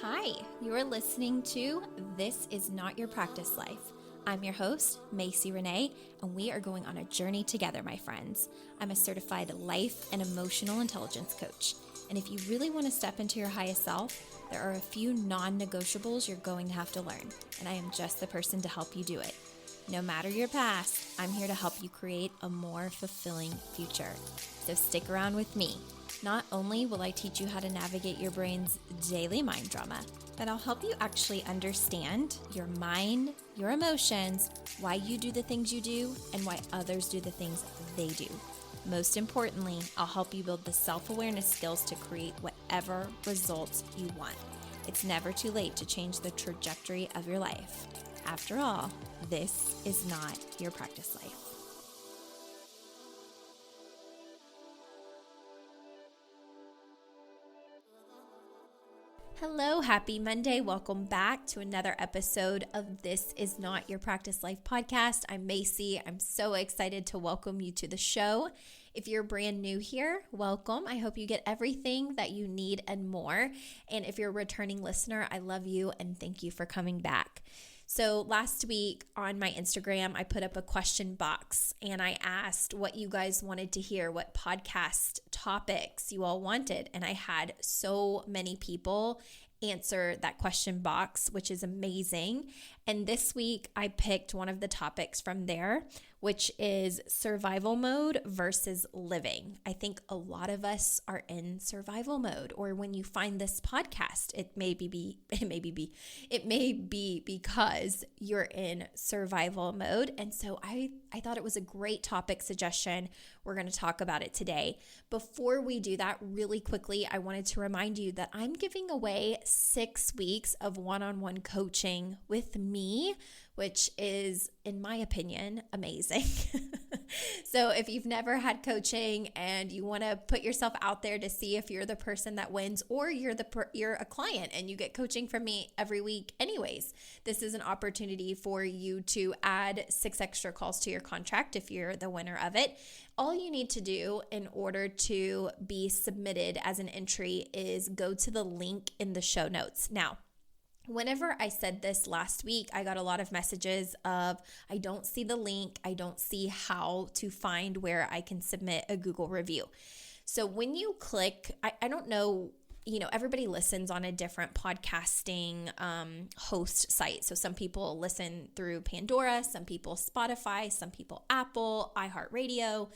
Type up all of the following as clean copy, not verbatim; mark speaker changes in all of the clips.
Speaker 1: Hi, you're listening to This Is Not Your Practice Life. I'm your host, Macie Renee, and we are going on a journey together, my friends. I'm a certified life and emotional intelligence coach. And if you really want to step into your highest self, there are a few non-negotiables you're going to have to learn, and I am just the person to help you do it. No matter your past, I'm here to help you create a more fulfilling future. So stick around with me. Not only will I teach you how to navigate your brain's daily mind drama, but I'll help you actually understand your mind, your emotions, why you do the things you do, and why others do the things they do. Most importantly, I'll help you build the self-awareness skills to create whatever results you want. It's never too late to change the trajectory of your life. After all, this is not your practice life. Hello, happy Monday. Welcome back to another episode of This Is Not Your Practice Life podcast. I'm Macie. I'm so excited to welcome you to the show. If you're brand new here, welcome. I hope you get everything that you need and more. And if you're a returning listener, I love you and thank you for coming back. So last week on my Instagram, I put up a question box and I asked what you guys wanted to hear, what podcast topics you all wanted. And I had so many people answer that question box, which is amazing. And this week I picked one of the topics from there, which is survival mode versus living. I think a lot of us are in survival mode, or when you find this podcast, it may be because you're in survival mode. And so I thought it was a great topic suggestion. We're going to talk about it today. Before we do that, really quickly, I wanted to remind you that I'm giving away 6 weeks of one-on-one coaching with me, which is, in my opinion, amazing. So if you've never had coaching and you want to put yourself out there to see if you're the person that wins, or you're a client and you get coaching from me every week anyways, this is an opportunity for you to add 6 extra calls to your contract if you're the winner of it. All you need to do in order to be submitted as an entry is go to the link in the show notes. Now, whenever I said this last week, I got a lot of messages of, I don't see the link. I don't see how to find where I can submit a Google review. So when you click, I don't know, everybody listens on a different podcasting host site. So some people listen through Pandora, some people Spotify, some people Apple, iHeartRadio,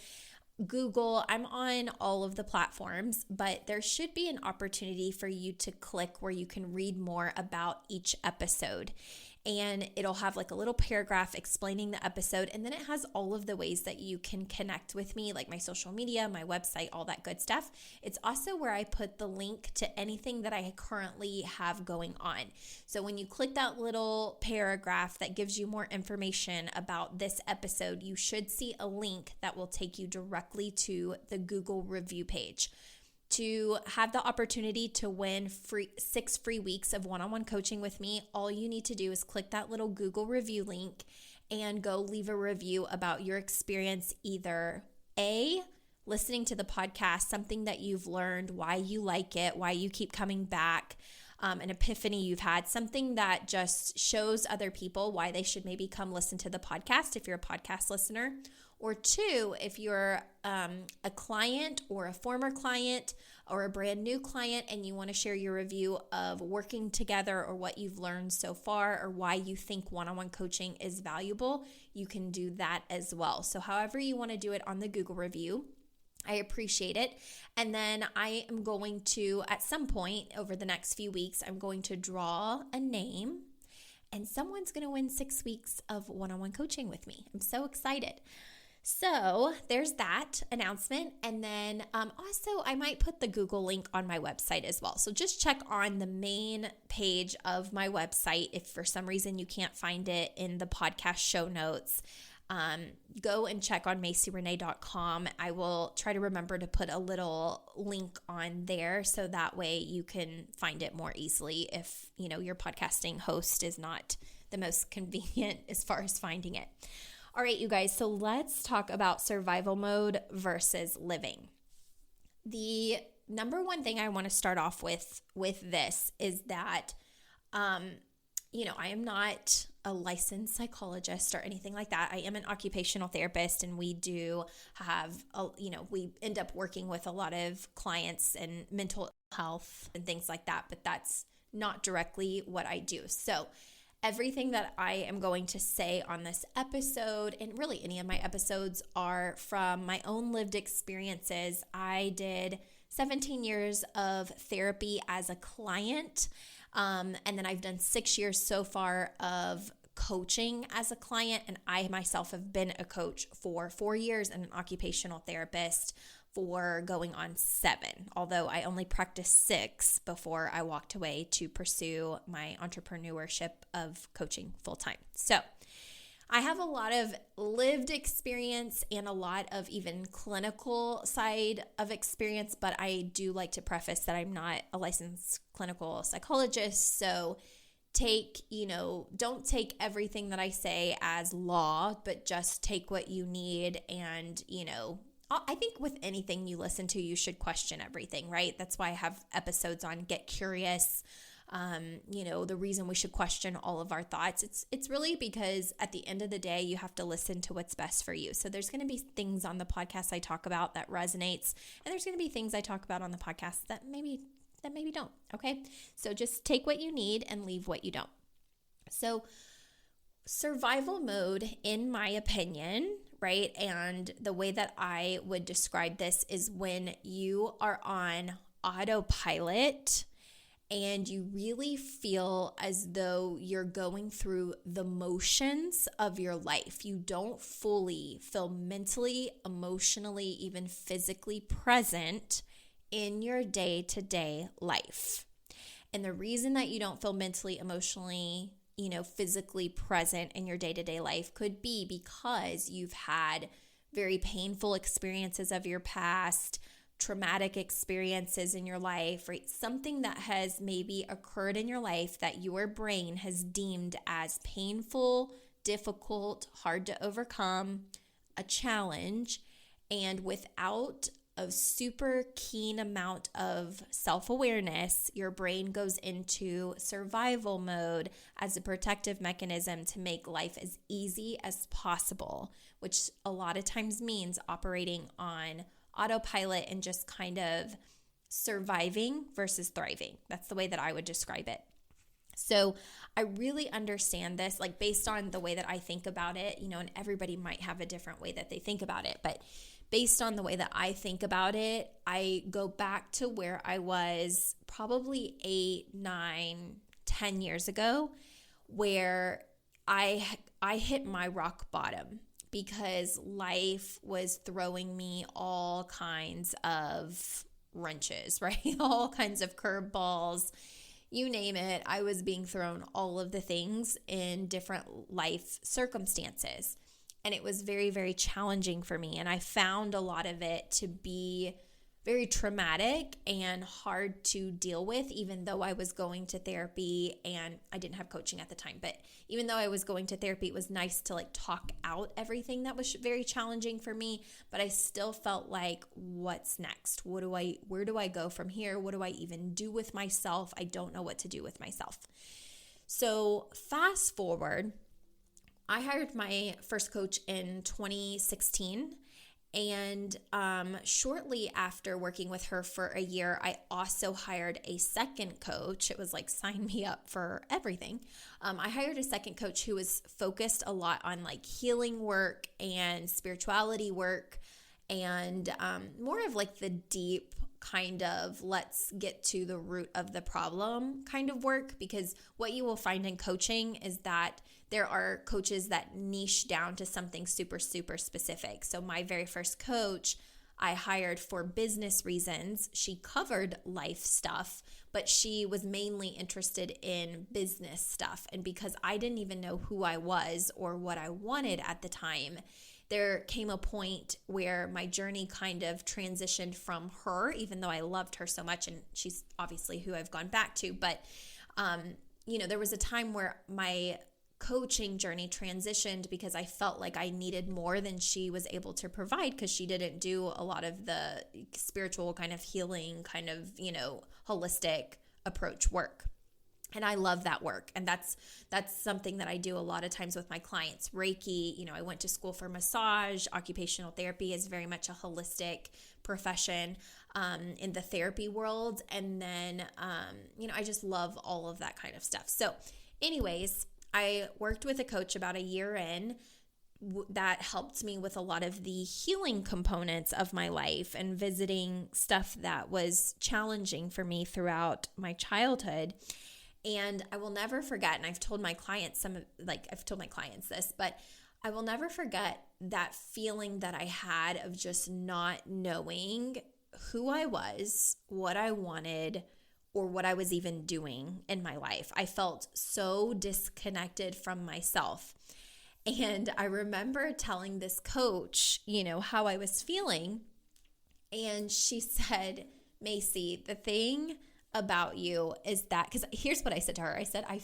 Speaker 1: Google. I'm on all of the platforms, but there should be an opportunity for you to click where you can read more about each episode. And it'll have like a little paragraph explaining the episode. And then it has all of the ways that you can connect with me, like my social media, my website, all that good stuff. It's also where I put the link to anything that I currently have going on. So when you click that little paragraph that gives you more information about this episode, you should see a link that will take you directly to the Google review page. To have the opportunity to win 6 free weeks of one-on-one coaching with me, all you need to do is click that little Google review link and go leave a review about your experience, either A, listening to the podcast, something that you've learned, why you like it, why you keep coming back, an epiphany you've had, something that just shows other people why they should maybe come listen to the podcast if you're a podcast listener. Or 2, if you're a client or a former client or a brand new client and you want to share your review of working together or what you've learned so far or why you think one-on-one coaching is valuable, you can do that as well. So however you want to do it on the Google review, I appreciate it. And then I am going to, at some point over the next few weeks, I'm going to draw a name and someone's going to win 6 weeks of one-on-one coaching with me. I'm so excited. So there's that announcement. And then also I might put the Google link on my website as well. So just check on the main page of my website. If for some reason you can't find it in the podcast show notes, go and check on macierenee.com. I will try to remember to put a little link on there so that way you can find it more easily if, your podcasting host is not the most convenient as far as finding it. All right, you guys, so let's talk about survival mode versus living. The number one thing I want to start off with this is that I am not a licensed psychologist or anything like that. I am an occupational therapist, and we do have, we end up working with a lot of clients and mental health and things like that, but that's not directly what I do. So everything that I am going to say on this episode, and really any of my episodes, are from my own lived experiences. I did 17 years of therapy as a client. And then I've done 6 years so far of coaching as a client. And I myself have been a coach for 4 years and an occupational therapist for going on 7, although I only practiced 6 before I walked away to pursue my entrepreneurship of coaching full time. So I have a lot of lived experience and a lot of even clinical side of experience, but I do like to preface that I'm not a licensed clinical psychologist. So don't take everything that I say as law, but just take what you need. And, I think with anything you listen to, you should question everything, right? That's why I have episodes on Get Curious. The reason we should question all of our thoughts, it's really because at the end of the day, you have to listen to what's best for you. So there's going to be things on the podcast I talk about that resonates, and there's going to be things I talk about on the podcast that maybe don't. Okay. So just take what you need and leave what you don't. So survival mode, in my opinion, right? And the way that I would describe this is when you are on autopilot and you really feel as though you're going through the motions of your life. You don't fully feel mentally, emotionally, even physically present in your day-to-day life. And the reason that you don't feel mentally, emotionally, physically present in your day-to-day life could be because you've had very painful experiences of your past, traumatic experiences in your life, right? Something that has maybe occurred in your life that your brain has deemed as painful, difficult, hard to overcome, a challenge, and without a super keen amount of self-awareness, your brain goes into survival mode as a protective mechanism to make life as easy as possible, which a lot of times means operating on autopilot and just kind of surviving versus thriving. That's the way that I would describe it. So I really understand this, like based on the way that I think about it, and everybody might have a different way that they think about it, but based on the way that I think about it, I go back to where I was probably 8, 9, 10 years ago, where I hit my rock bottom because life was throwing me all kinds of wrenches, right? All kinds of curveballs, you name it. I was being thrown all of the things in different life circumstances. And it was very, very challenging for me. And I found a lot of it to be very traumatic and hard to deal with, even though I was going to therapy and I didn't have coaching at the time. But even though I was going to therapy, it was nice to talk out everything that was very challenging for me. But I still felt like, what's next? Where do I go from here? What do I even do with myself? I don't know what to do with myself. So fast forward, I hired my first coach in 2016, and shortly after working with her for a year, I also hired a second coach. It was like, sign me up for everything. I hired a second coach who was focused a lot on healing work and spirituality work, and more of the deep kind of let's get to the root of the problem kind of work, because what you will find in coaching is that there are coaches that niche down to something super, super specific. So my very first coach I hired for business reasons. She covered life stuff, but she was mainly interested in business stuff. And because I didn't even know who I was or what I wanted at the time, there came a point where my journey kind of transitioned from her, even though I loved her so much, and she's obviously who I've gone back to. But, there was a time where my coaching journey transitioned because I felt like I needed more than she was able to provide, because she didn't do a lot of the spiritual kind of healing kind of, holistic approach work. And I love that work. And that's something that I do a lot of times with my clients. Reiki, I went to school for massage. Occupational therapy is very much a holistic profession in the therapy world. And then, I just love all of that kind of stuff. So anyways, I worked with a coach about a year in that helped me with a lot of the healing components of my life and visiting stuff that was challenging for me throughout my childhood. And I will never forget, and I've told my clients this, but I will never forget that feeling that I had of just not knowing who I was, what I wanted, or what I was even doing in my life. I felt so disconnected from myself. And I remember telling this coach, how I was feeling. And she said, Macie, the thing about you is that, because here's what I said to her. I said, I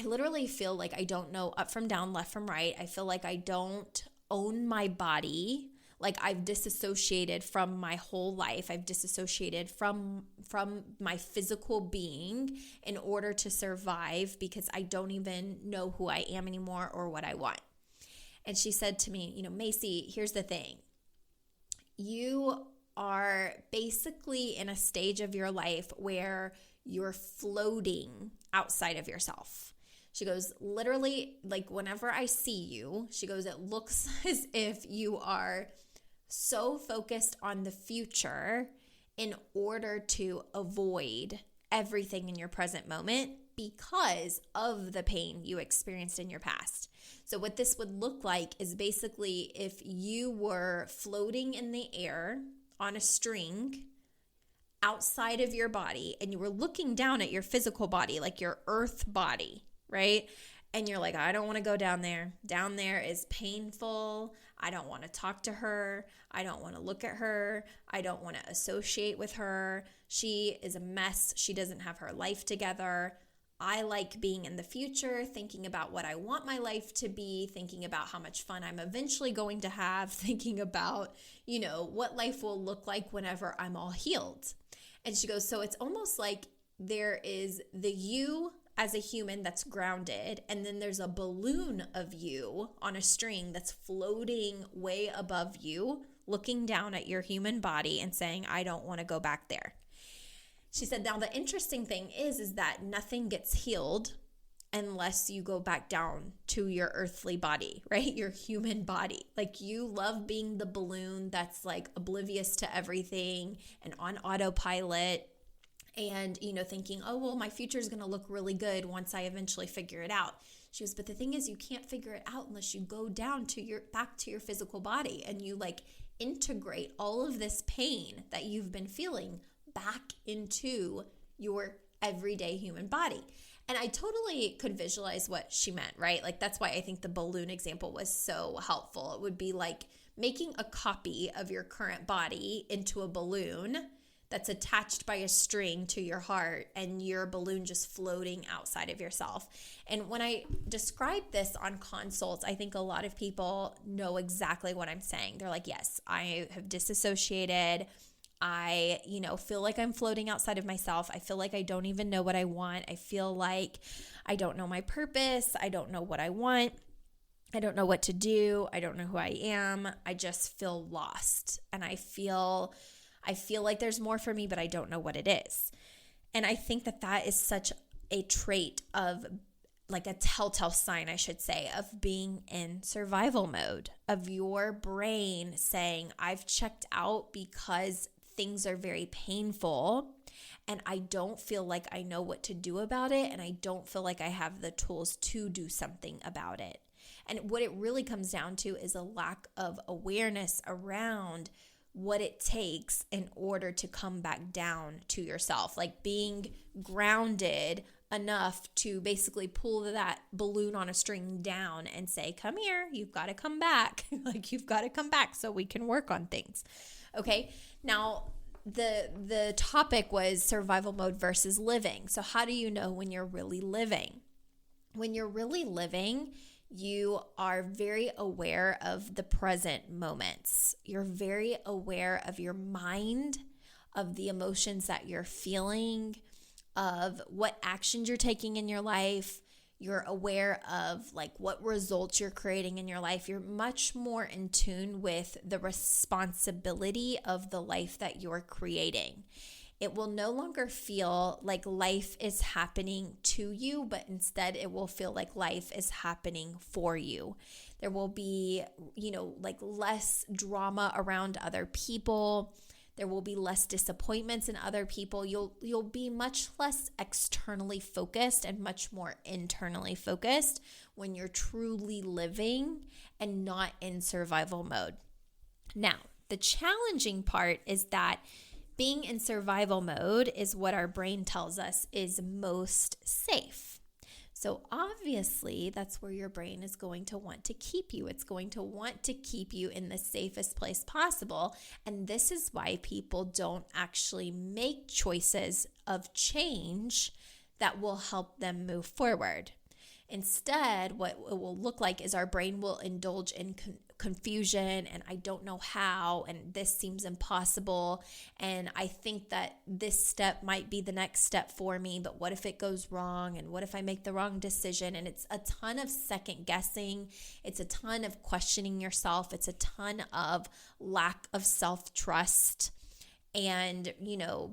Speaker 1: literally feel like I don't know up from down, left from right. I feel like I don't own my body. Like I've disassociated from my whole life. I've disassociated from my physical being in order to survive because I don't even know who I am anymore or what I want. And she said to me, Macie, here's the thing. You are basically in a stage of your life where you're floating outside of yourself. She goes, literally, like whenever I see you, she goes, it looks as if you are so focused on the future in order to avoid everything in your present moment because of the pain you experienced in your past. So what this would look like is basically if you were floating in the air on a string outside of your body and you were looking down at your physical body, like your earth body, right? And you're like, I don't want to go down there. Down there is painful. I don't want to talk to her. I don't want to look at her. I don't want to associate with her. She is a mess. She doesn't have her life together. I like being in the future, thinking about what I want my life to be, thinking about how much fun I'm eventually going to have, thinking about, what life will look like whenever I'm all healed. And she goes, so it's almost like there is the you as a human that's grounded, and then there's a balloon of you on a string that's floating way above you, looking down at your human body and saying, I don't want to go back there. She said, now the interesting thing is that nothing gets healed unless you go back down to your earthly body, right? Your human body. Like you love being the balloon that's like oblivious to everything and on autopilot and, thinking, oh, well, my future is going to look really good once I eventually figure it out. She goes, but the thing is you can't figure it out unless you go down to back to your physical body and you like integrate all of this pain that you've been feeling back into your everyday human body. And I totally could visualize what she meant, right? Like that's why I think the balloon example was so helpful. It would be like making a copy of your current body into a balloon that's attached by a string to your heart and your balloon just floating outside of yourself. And when I describe this on consults, I think a lot of people know exactly what I'm saying. They're like, yes, I have disassociated. I, feel like I'm floating outside of myself. I feel like I don't even know what I want. I feel like I don't know my purpose. I don't know what I want. I don't know what to do. I don't know who I am. I just feel lost. And I feel like there's more for me, but I don't know what it is. And I think that is such a trait of like a telltale sign, I should say, of being in survival mode, of your brain saying, I've checked out because things are very painful and I don't feel like I know what to do about it. And I don't feel like I have the tools to do something about it. And what it really comes down to is a lack of awareness around what it takes in order to come back down to yourself, like being grounded enough to basically pull that balloon on a string down and say, come here, you've got to come back. Like you've got to come back so we can work on things. Okay. Now the topic was survival mode versus living. So how do you know when you're really living? When you're really living, you are very aware of the present moments. You're very aware of your mind, of the emotions that you're feeling, of what actions you're taking in your life. You're aware of like what results you're creating in your life. You're much more in tune with the responsibility of the life that you're creating. It will no longer feel like life is happening to you, but instead it will feel like life is happening for you. There will be, like less drama around other people. There will be less disappointments in other people. You'll be much less externally focused and much more internally focused when you're truly living and not in survival mode. Now, the challenging part is that being in survival mode is what our brain tells us is most safe. So obviously, that's where your brain is going to want to keep you. It's going to want to keep you in the safest place possible. And this is why people don't actually make choices of change that will help them move forward. Instead, what it will look like is our brain will indulge in confusion and I don't know how, and this seems impossible, and I think that this step might be the next step for me, but what if it goes wrong, and what if I make the wrong decision? And it's a ton of second guessing. It's a ton of questioning yourself. It's a ton of lack of self-trust. And,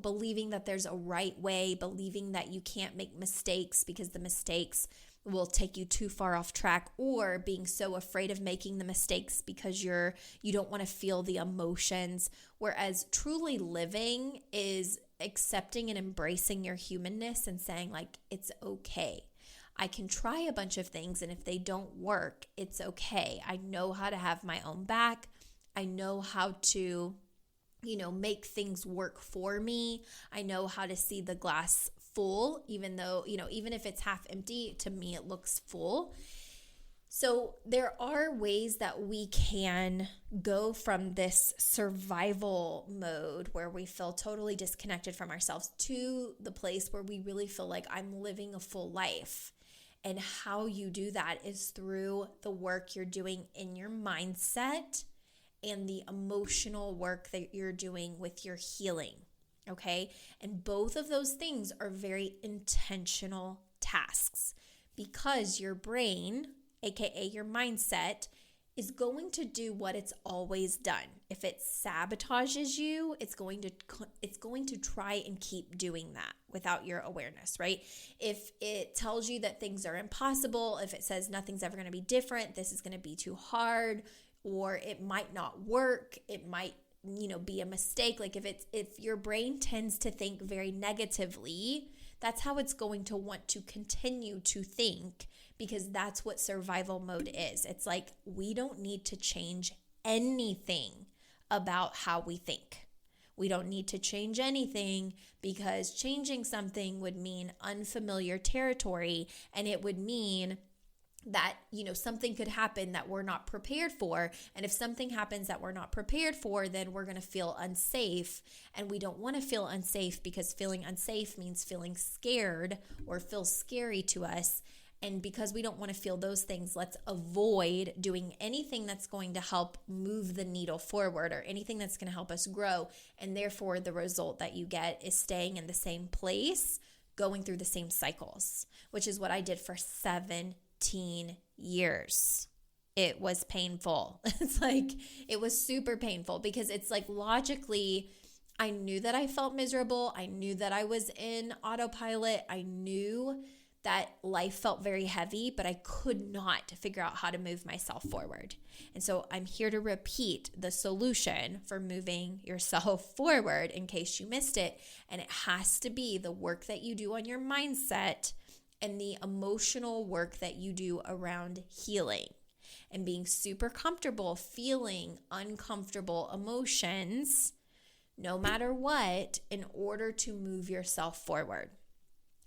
Speaker 1: believing that there's a right way, believing that you can't make mistakes because the mistakes will take you too far off track, or being so afraid of making the mistakes because you don't want to feel the emotions. Whereas truly living is accepting and embracing your humanness and saying like, it's okay. I can try a bunch of things, and if they don't work, it's okay. I know how to have my own back. I know how to make things work for me. I know how to see the glass full, even though, even if it's half empty, to me it looks full. So there are ways that we can go from this survival mode where we feel totally disconnected from ourselves to the place where we really feel like I'm living a full life. And how you do that is through the work you're doing in your mindset and the emotional work that you're doing with your healing, okay? And both of those things are very intentional tasks because your brain, aka your mindset, is going to do what it's always done. If it sabotages you, it's going to try and keep doing that without your awareness, right? If it tells you that things are impossible, if it says nothing's ever going to be different, this is going to be too hard, or it might not work, it might, be a mistake. Like if your brain tends to think very negatively, that's how it's going to want to continue to think, because that's what survival mode is. It's like we don't need to change anything about how we think. We don't need to change anything because changing something would mean unfamiliar territory, and it would mean that, something could happen that we're not prepared for. And if something happens that we're not prepared for, then we're going to feel unsafe. And we don't want to feel unsafe because feeling unsafe means feeling scared or feels scary to us. And because we don't want to feel those things, let's avoid doing anything that's going to help move the needle forward or anything that's going to help us grow. And therefore, the result that you get is staying in the same place, going through the same cycles, which is what I did for 17 years. It was painful. It was super painful because it's like logically, I knew that I felt miserable. I knew that I was in autopilot. I knew that life felt very heavy, but I could not figure out how to move myself forward. And so I'm here to repeat the solution for moving yourself forward in case you missed it. And it has to be the work that you do on your mindset and the emotional work that you do around healing and being super comfortable feeling uncomfortable emotions, no matter what, in order to move yourself forward.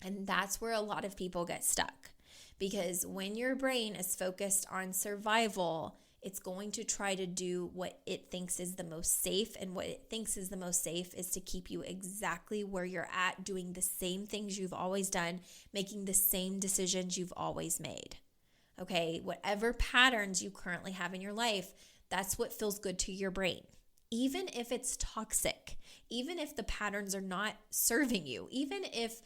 Speaker 1: And that's where a lot of people get stuck, because when your brain is focused on survival, it's going to try to do what it thinks is the most safe. And what it thinks is the most safe is to keep you exactly where you're at, doing the same things you've always done, making the same decisions you've always made. Okay, whatever patterns you currently have in your life, that's what feels good to your brain. even if it's toxic, even if the patterns are not serving you, even if,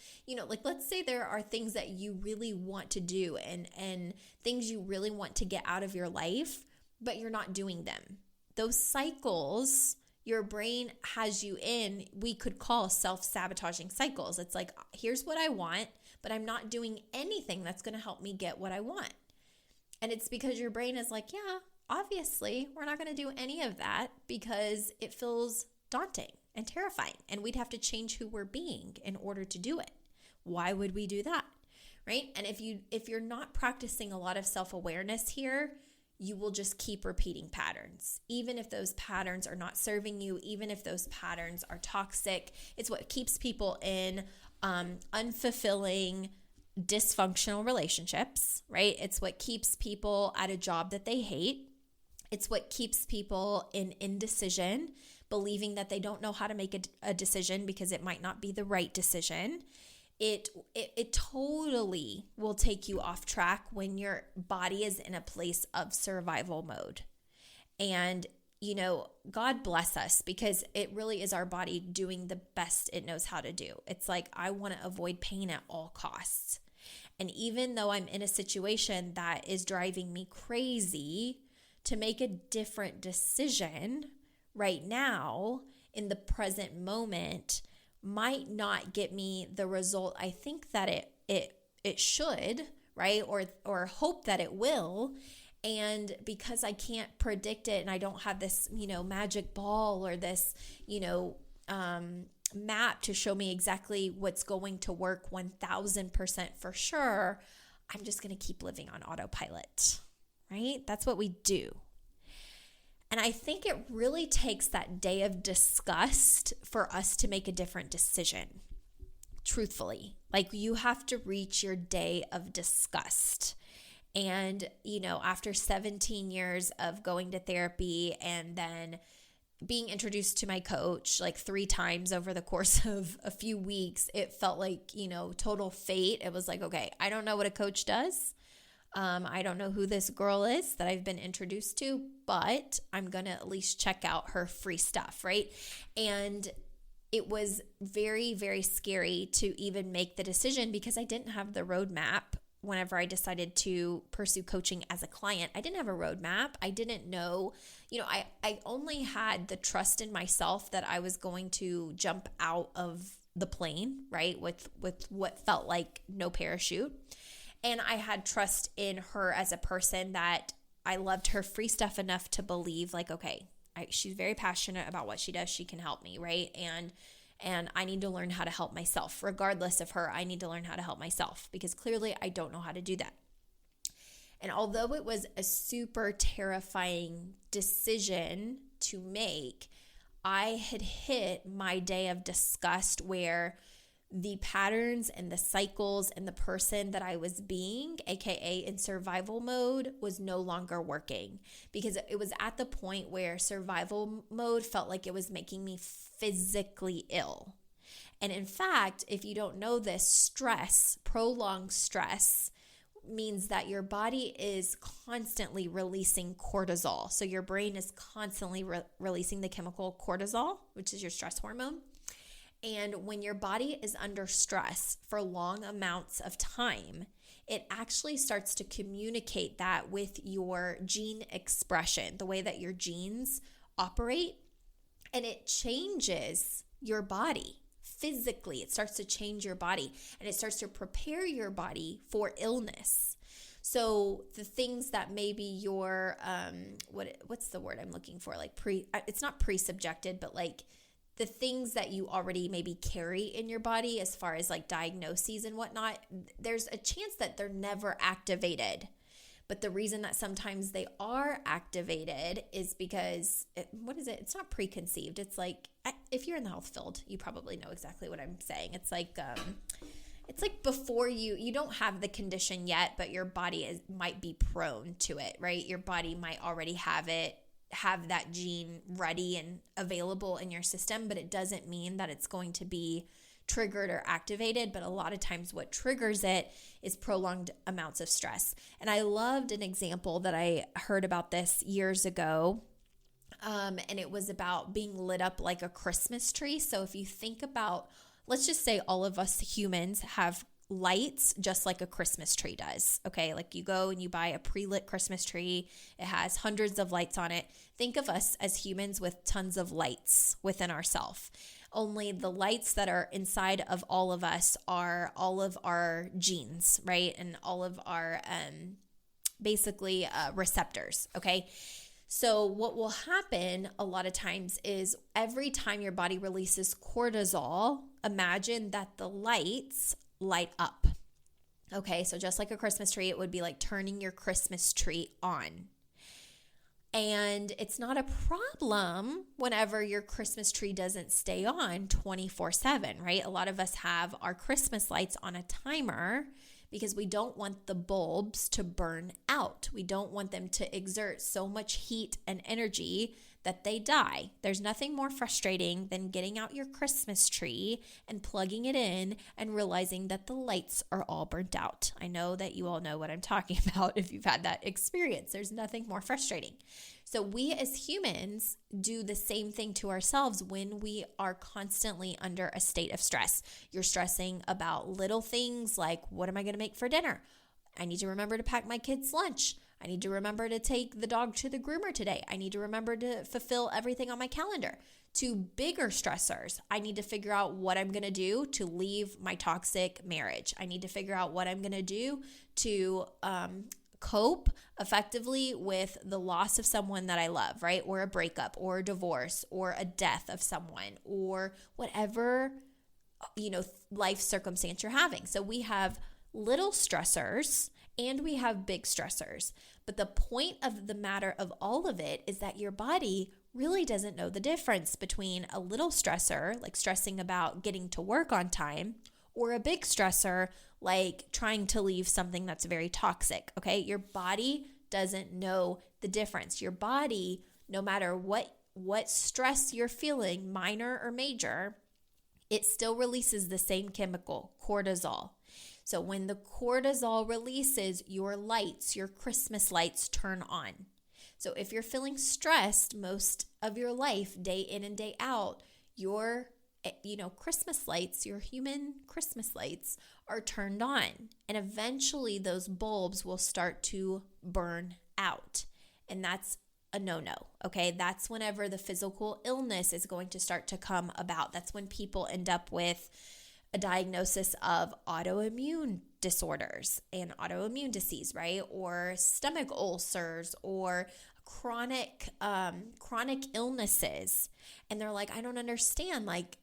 Speaker 1: like let's say there are things that you really want to do and things you really want to get out of your life, but you're not doing them. Those cycles your brain has you in, we could call self-sabotaging cycles. It's like, here's what I want, but I'm not doing anything that's going to help me get what I want. And it's because your brain is like, yeah, obviously we're not going to do any of that because it feels daunting and terrifying, and we'd have to change who we're being in order to do it. Why would we do that? Right? And if you're not practicing a lot of self-awareness here, you will just keep repeating patterns. Even if those patterns are not serving you, even if those patterns are toxic, it's what keeps people in unfulfilling, dysfunctional relationships, right? It's what keeps people at a job that they hate. It's what keeps people in indecision, believing that they don't know how to make a decision because it might not be the right decision. It totally will take you off track when your body is in a place of survival mode. And, God bless us, because it really is our body doing the best it knows how to do. It's like, I want to avoid pain at all costs. And even though I'm in a situation that is driving me crazy, to make a different decision right now in the present moment might not get me the result I think that it should, right? Or hope that it will. And because I can't predict it and I don't have this, magic ball or this, map to show me exactly what's going to work 1000% for sure, I'm just going to keep living on autopilot, right? That's what we do. And I think it really takes that day of disgust for us to make a different decision, truthfully. Like, you have to reach your day of disgust. And, after 17 years of going to therapy and then being introduced to my coach like 3 times over the course of a few weeks, it felt like, total fate. It was like, okay, I don't know what a coach does. I don't know who this girl is that I've been introduced to, but I'm going to at least check out her free stuff, right? And it was very, very scary to even make the decision because I didn't have the roadmap whenever I decided to pursue coaching as a client. I didn't have a roadmap. I didn't know, I only had the trust in myself that I was going to jump out of the plane, right? With what felt like no parachute. And I had trust in her as a person, that I loved her free stuff enough to believe like, okay, she's very passionate about what she does. She can help me, right? And I need to learn how to help myself. Regardless of her, I need to learn how to help myself because clearly I don't know how to do that. And although it was a super terrifying decision to make, I had hit my day of disgust where the patterns and the cycles and the person that I was being, aka in survival mode, was no longer working, because it was at the point where survival mode felt like it was making me physically ill. And in fact, if you don't know this, stress, prolonged stress, means that your body is constantly releasing cortisol. So your brain is constantly releasing the chemical cortisol, which is your stress hormone. And when your body is under stress for long amounts of time, it actually starts to communicate that with your gene expression, the way that your genes operate, and it changes your body physically. It starts to change your body, and it starts to prepare your body for illness. So the things that maybe your, what's the word I'm looking for? Like it's not pre-subjected, but like the things that you already maybe carry in your body as far as like diagnoses and whatnot, there's a chance that they're never activated. But the reason that sometimes they are activated is because, it's not preconceived. It's like, if you're in the health field, you probably know exactly what I'm saying. It's like before you don't have the condition yet, but your body might be prone to it, right? Your body might already have that gene ready and available in your system, but it doesn't mean that it's going to be triggered or activated. But a lot of times what triggers it is prolonged amounts of stress. And I loved an example that I heard about this years ago. and it was about being lit up like a Christmas tree. So if you think about, let's just say all of us humans have lights just like a Christmas tree does. Okay, like you go and you buy a pre-lit Christmas tree. It has hundreds of lights on it. Think of us as humans with tons of lights within ourselves. Only the lights that are inside of all of us are all of our genes, right? And all of our basically receptors, okay? So what will happen a lot of times is every time your body releases cortisol, imagine that the lights light up. Okay, so just like a Christmas tree, it would be like turning your Christmas tree on. And it's not a problem whenever your Christmas tree doesn't stay on 24/7, right? A lot of us have our Christmas lights on a timer because we don't want the bulbs to burn out. We don't want them to exert so much heat and energy that they die. There's nothing more frustrating than getting out your Christmas tree and plugging it in and realizing that the lights are all burnt out. I know that you all know what I'm talking about if you've had that experience. There's nothing more frustrating. So we as humans do the same thing to ourselves when we are constantly under a state of stress. You're stressing about little things like, what am I going to make for dinner? I need to remember to pack my kids' lunch. I need to remember to take the dog to the groomer today. I need to remember to fulfill everything on my calendar. To bigger stressors, I need to figure out what I'm going to do to leave my toxic marriage. I need to figure out what I'm going to do to cope effectively with the loss of someone that I love, right? Or a breakup or a divorce or a death of someone or whatever, life circumstance you're having. So we have little stressors and we have big stressors. But the point of the matter of all of it is that your body really doesn't know the difference between a little stressor, like stressing about getting to work on time, or a big stressor, like trying to leave something that's very toxic, okay? Your body doesn't know the difference. Your body, no matter what stress you're feeling, minor or major, it still releases the same chemical, cortisol. So when the cortisol releases, your lights, your Christmas lights turn on. So if you're feeling stressed most of your life, day in and day out, your Christmas lights, your human Christmas lights are turned on. And eventually those bulbs will start to burn out. And that's a no-no, okay? That's whenever the physical illness is going to start to come about. That's when people end up with a diagnosis of autoimmune disorders and autoimmune disease, right? Or stomach ulcers or chronic illnesses. And they're like, I don't understand, like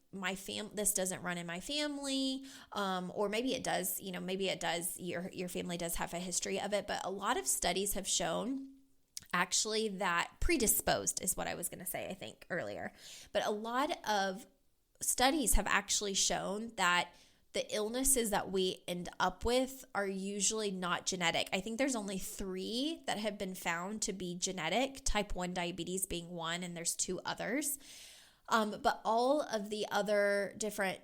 Speaker 1: this doesn't run in my family. Or maybe it does, maybe it does, your family does have a history of it. But a lot of studies have shown actually that predisposed is what I was going to say, I think earlier. But a lot of studies have actually shown that the illnesses that we end up with are usually not genetic. I think there's only 3 that have been found to be genetic, type 1 diabetes being one, and there's 2 others. But all of the other different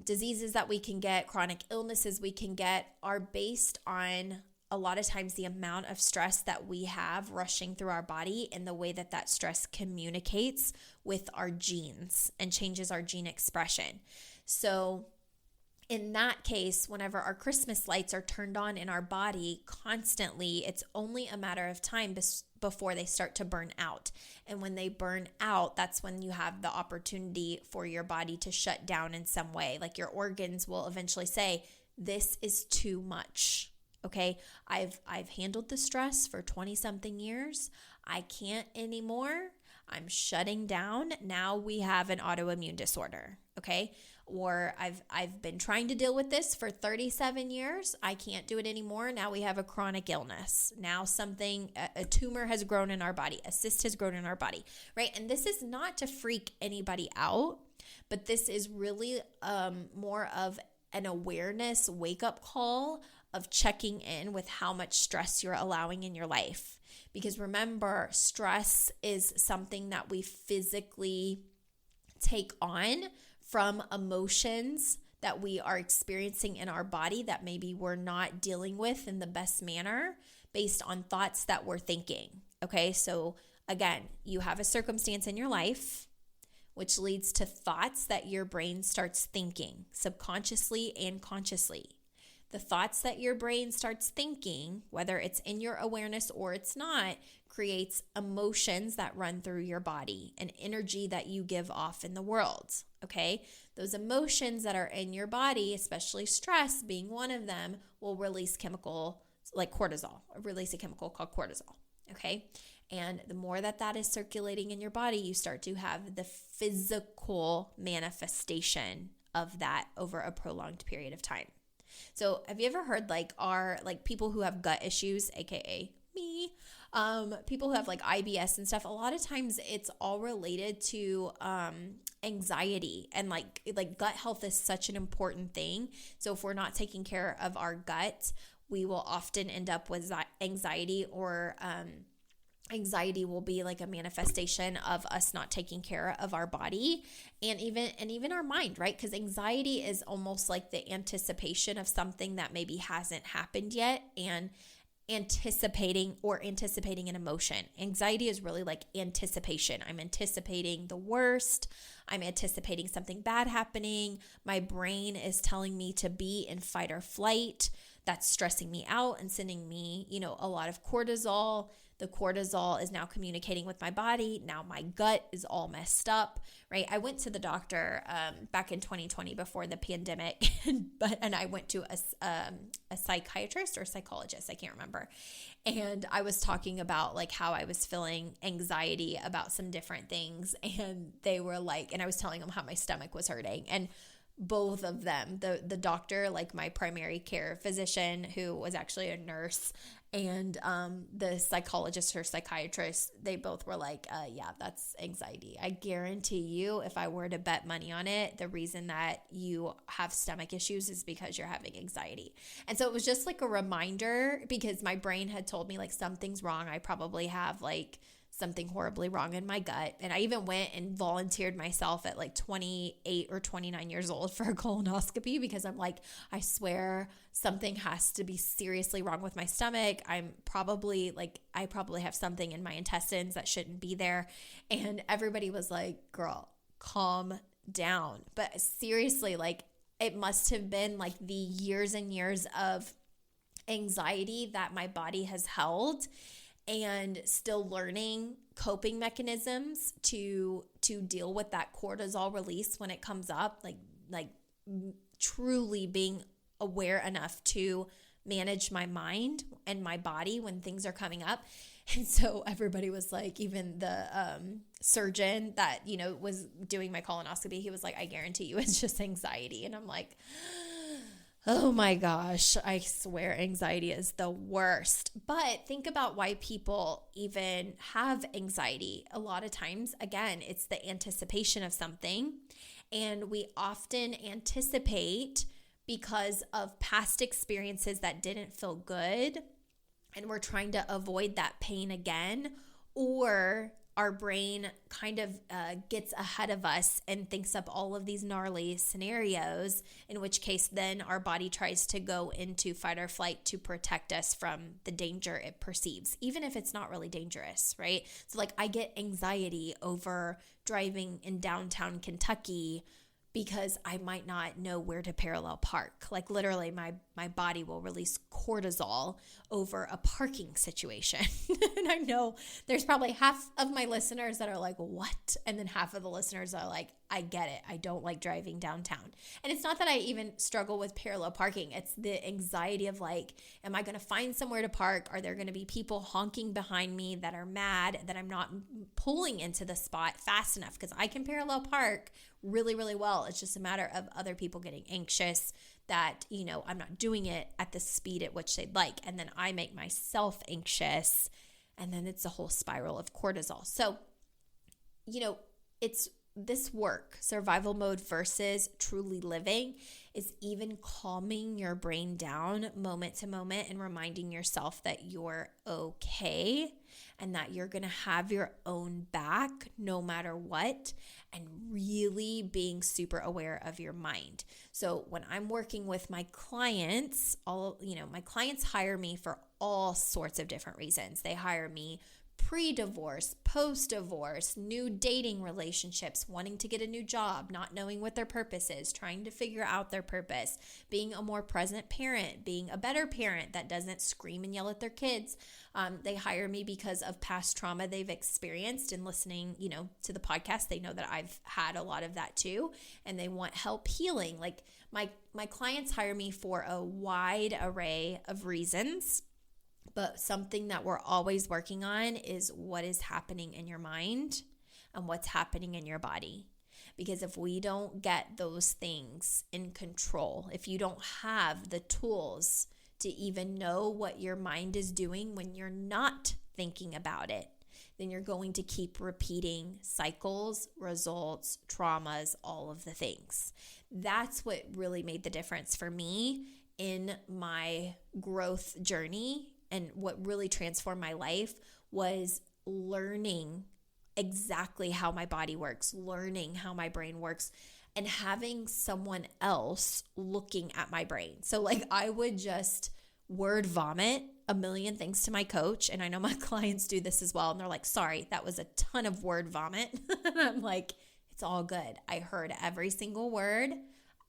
Speaker 1: diseases that we can get, chronic illnesses we can get, are based on a lot of times the amount of stress that we have rushing through our body and the way that that stress communicates with our genes and changes our gene expression. So in that case, whenever our Christmas lights are turned on in our body constantly, it's only a matter of time before they start to burn out. And when they burn out, that's when you have the opportunity for your body to shut down in some way. Like your organs will eventually say, this is too much. Okay, I've handled the stress for 20 something years. I can't anymore. I'm shutting down. Now we have an autoimmune disorder. Okay, or I've been trying to deal with this for 37 years. I can't do it anymore. Now we have a chronic illness. Now a tumor has grown in our body. A cyst has grown in our body, right? And this is not to freak anybody out, but this is really more of an awareness wake-up call of checking in with how much stress you're allowing in your life. Because remember, stress is something that we physically take on from emotions that we are experiencing in our body that maybe we're not dealing with in the best manner based on thoughts that we're thinking. Okay, so again, you have a circumstance in your life, which leads to thoughts that your brain starts thinking subconsciously and consciously. The thoughts that your brain starts thinking, whether it's in your awareness or it's not, creates emotions that run through your body and energy that you give off in the world, okay? Those emotions that are in your body, especially stress being one of them, will release chemical like cortisol, release a chemical called cortisol, okay? And the more that is circulating in your body, you start to have the physical manifestation of that over a prolonged period of time. So have you ever heard like people who have gut issues, aka me, people who have like IBS and stuff, a lot of times it's all related to anxiety, and like gut health is such an important thing. So if we're not taking care of our gut, we will often end up with anxiety, or anxiety will be like a manifestation of us not taking care of our body and even our mind, right? Because anxiety is almost like the anticipation of something that maybe hasn't happened yet, and anticipating an emotion. Anxiety is really like anticipation. I'm anticipating the worst. I'm anticipating something bad happening. My brain is telling me to be in fight or flight. That's stressing me out and sending me, a lot of cortisol. The cortisol is now communicating with my body. Now my gut is all messed up, right? I went to the doctor back in 2020 before the pandemic, and I went to a psychiatrist or psychologist, I can't remember. And I was talking about like how I was feeling anxiety about some different things, and they were like, and I was telling them how my stomach was hurting, and both of them, the doctor, like my primary care physician, who was actually a nurse, and the psychologist or psychiatrist, they both were like, yeah, that's anxiety. I guarantee you, if I were to bet money on it, the reason that you have stomach issues is because you're having anxiety. And so it was just like a reminder, because my brain had told me like something's wrong. I probably have like something horribly wrong in my gut. And I even went and volunteered myself at like 28 or 29 years old for a colonoscopy, because I'm like, I swear something has to be seriously wrong with my stomach. I probably have something in my intestines that shouldn't be there. And everybody was like, girl, calm down. But seriously, like it must have been like the years and years of anxiety that my body has held, and still learning coping mechanisms to deal with that cortisol release when it comes up, like truly being aware enough to manage my mind and my body when things are coming up. And so everybody was like, even the surgeon that, was doing my colonoscopy, he was like, I guarantee you it's just anxiety. And I'm like, oh my gosh, I swear anxiety is the worst. But think about why people even have anxiety. A lot of times, again, it's the anticipation of something. And we often anticipate because of past experiences that didn't feel good, and we're trying to avoid that pain again, or our brain kind of gets ahead of us and thinks up all of these gnarly scenarios, in which case then our body tries to go into fight or flight to protect us from the danger it perceives, even if it's not really dangerous, right? So like I get anxiety over driving in downtown Kentucky because I might not know where to parallel park. Like literally my body will release cortisol over a parking situation. And I know there's probably half of my listeners that are like, what? And then half of the listeners are like, I get it. I don't like driving downtown. And it's not that I even struggle with parallel parking. It's the anxiety of like, am I going to find somewhere to park? Are there going to be people honking behind me that are mad that I'm not pulling into the spot fast enough? Because I can parallel park really, really well. It's just a matter of other people getting anxious that, I'm not doing it at the speed at which they'd like. And then I make myself anxious. And then it's a whole spiral of cortisol. So, it's this work, survival mode versus truly living, is even calming your brain down moment to moment and reminding yourself that you're okay and that you're going to have your own back no matter what, and really being super aware of your mind. So when I'm working with my clients, my clients hire me for all sorts of different reasons. They hire me pre-divorce, post-divorce, new dating relationships, wanting to get a new job, not knowing what their purpose is, trying to figure out their purpose, being a more present parent, being a better parent that doesn't scream and yell at their kids. They hire me because of past trauma they've experienced, and listening, to the podcast, they know that I've had a lot of that too, and they want help healing. Like my clients hire me for a wide array of reasons. But something that we're always working on is what is happening in your mind and what's happening in your body. Because if we don't get those things in control, if you don't have the tools to even know what your mind is doing when you're not thinking about it, then you're going to keep repeating cycles, results, traumas, all of the things. That's what really made the difference for me in my growth journey. And what really transformed my life was learning exactly how my body works, learning how my brain works, and having someone else looking at my brain. So I would just word vomit a million things to my coach. And I know my clients do this as well. And they're like, sorry, that was a ton of word vomit. And I'm like, it's all good. I heard every single word.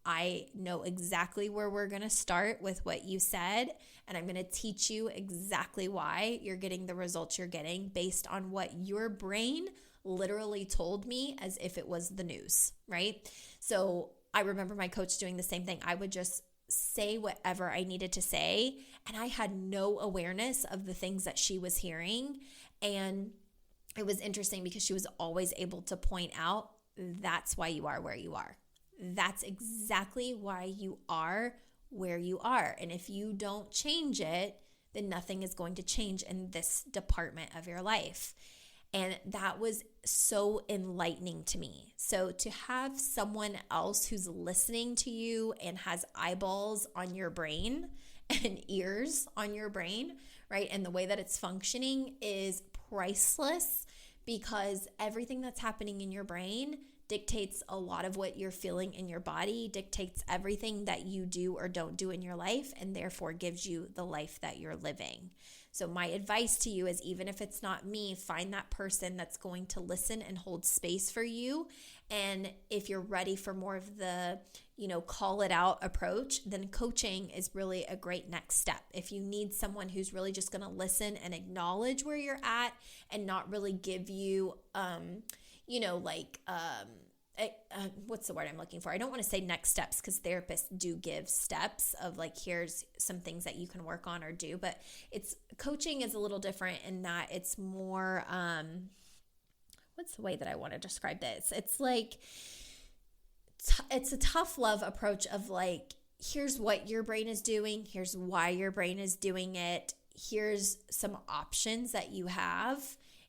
Speaker 1: I know exactly where we're going to start with what you said, and I'm going to teach you exactly why you're getting the results you're getting based on what your brain literally told me as if it was the news, right? So I remember my coach doing the same thing. I would just say whatever I needed to say, and I had no awareness of the things that she was hearing. And it was interesting because she was always able to point out, that's why you are where you are. That's exactly why you are where you are. And if you don't change it, then nothing is going to change in this department of your life. And that was so enlightening to me. So to have someone else who's listening to you and has eyeballs on your brain and ears on your brain, right? And the way that it's functioning is priceless, because everything that's happening in your brain dictates a lot of what you're feeling in your body, dictates everything that you do or don't do in your life, and therefore gives you the life that you're living. So my advice to you is, even if it's not me, find that person that's going to listen and hold space for you. And if you're ready for more of the, call it out approach, then coaching is really a great next step. If you need someone who's really just going to listen and acknowledge where you're at and not really give you, what's the word I'm looking for? I don't want to say next steps, because therapists do give steps of here's some things that you can work on or do, but coaching is a little different in that it's more, what's the way that I want to describe this? It's it's a tough love approach of here's what your brain is doing. Here's why your brain is doing it. Here's some options that you have,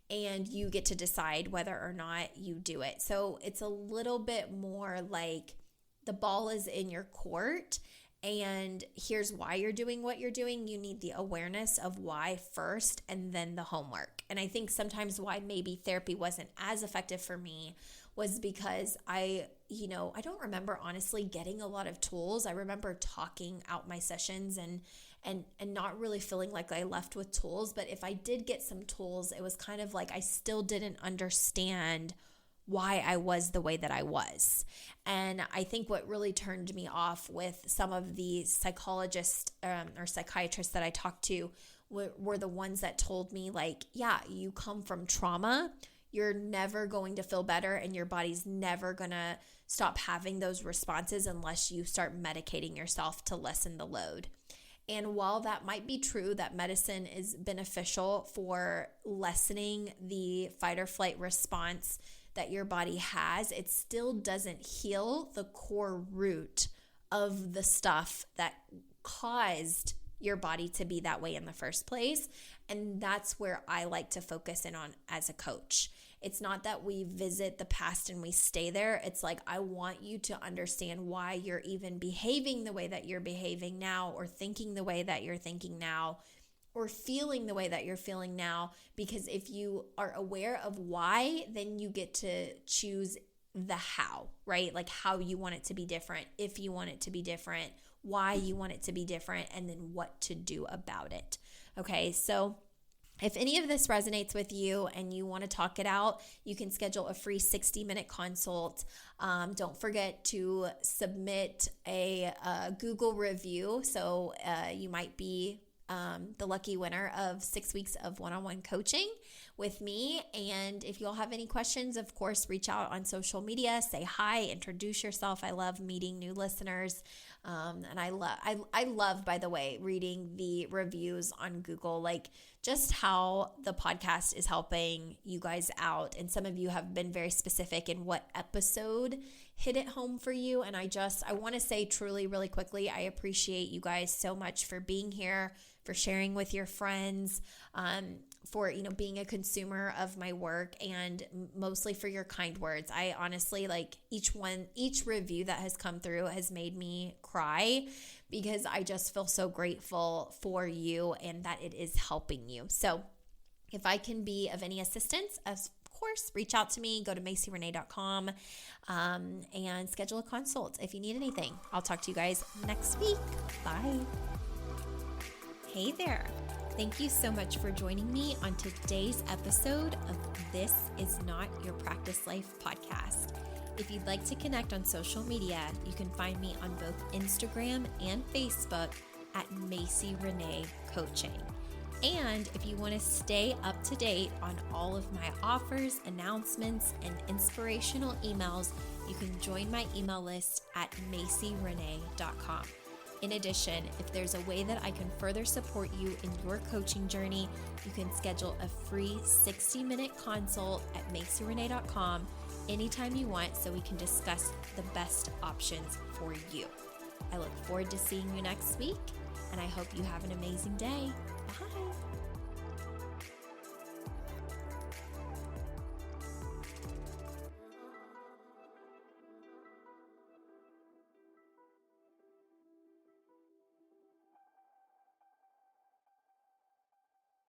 Speaker 1: and you get to decide whether or not you do it. So it's a little bit more like the ball is in your court, and here's why you're doing what you're doing. You need the awareness of why first, and then the homework. And I think sometimes why maybe therapy wasn't as effective for me was because I don't remember honestly getting a lot of tools. I remember talking out my sessions and not really feeling like I left with tools. But if I did get some tools, it was kind of like I still didn't understand why I was the way that I was. And I think what really turned me off with some of the psychologists or psychiatrists that I talked to were the ones that told me yeah, you come from trauma. You're never going to feel better, and your body's never going to stop having those responses unless you start medicating yourself to lessen the load. And while that might be true, that medicine is beneficial for lessening the fight or flight response that your body has, it still doesn't heal the core root of the stuff that caused your body to be that way in the first place. And that's where I like to focus in on as a coach. It's not that we visit the past and we stay there. It's I want you to understand why you're even behaving the way that you're behaving now, or thinking the way that you're thinking now, or feeling the way that you're feeling now. Because if you are aware of why, then you get to choose the how, right? How you want it to be different, if you want it to be different, why you want it to be different, and then what to do about it. Okay, so If any of this resonates with you and you want to talk it out, you can schedule a free 60-minute consult. Don't forget to submit a Google review. So you might be the lucky winner of 6 weeks of one-on-one coaching with me. And if you all have any questions, of course, reach out on social media, say hi, introduce yourself. I love meeting new listeners. And I love, by the way, reading the reviews on Google, like just how the podcast is helping you guys out. And some of you have been very specific in what episode hit it home for you. And I want to say truly, really quickly, I appreciate you guys so much for being here, for sharing with your friends, for, being a consumer of my work, and mostly for your kind words. I honestly, like, each review that has come through has made me cry, because I just feel so grateful for you and that it is helping you. So if I can be of any assistance, of course, reach out to me. Go to macierenee.com and schedule a consult if you need anything. I'll talk to you guys next week. Bye. Hey there. Thank you so much for joining me on today's episode of This Is Not Your Practice Life podcast. If you'd like to connect on social media, you can find me on both Instagram and Facebook at Macie Renee Coaching. And if you want to stay up to date on all of my offers, announcements, and inspirational emails, you can join my email list at macierenee.com. In addition, if there's a way that I can further support you in your coaching journey, you can schedule a free 60-minute consult at macierenee.com anytime you want, so we can discuss the best options for you. I look forward to seeing you next week, and I hope you have an amazing day.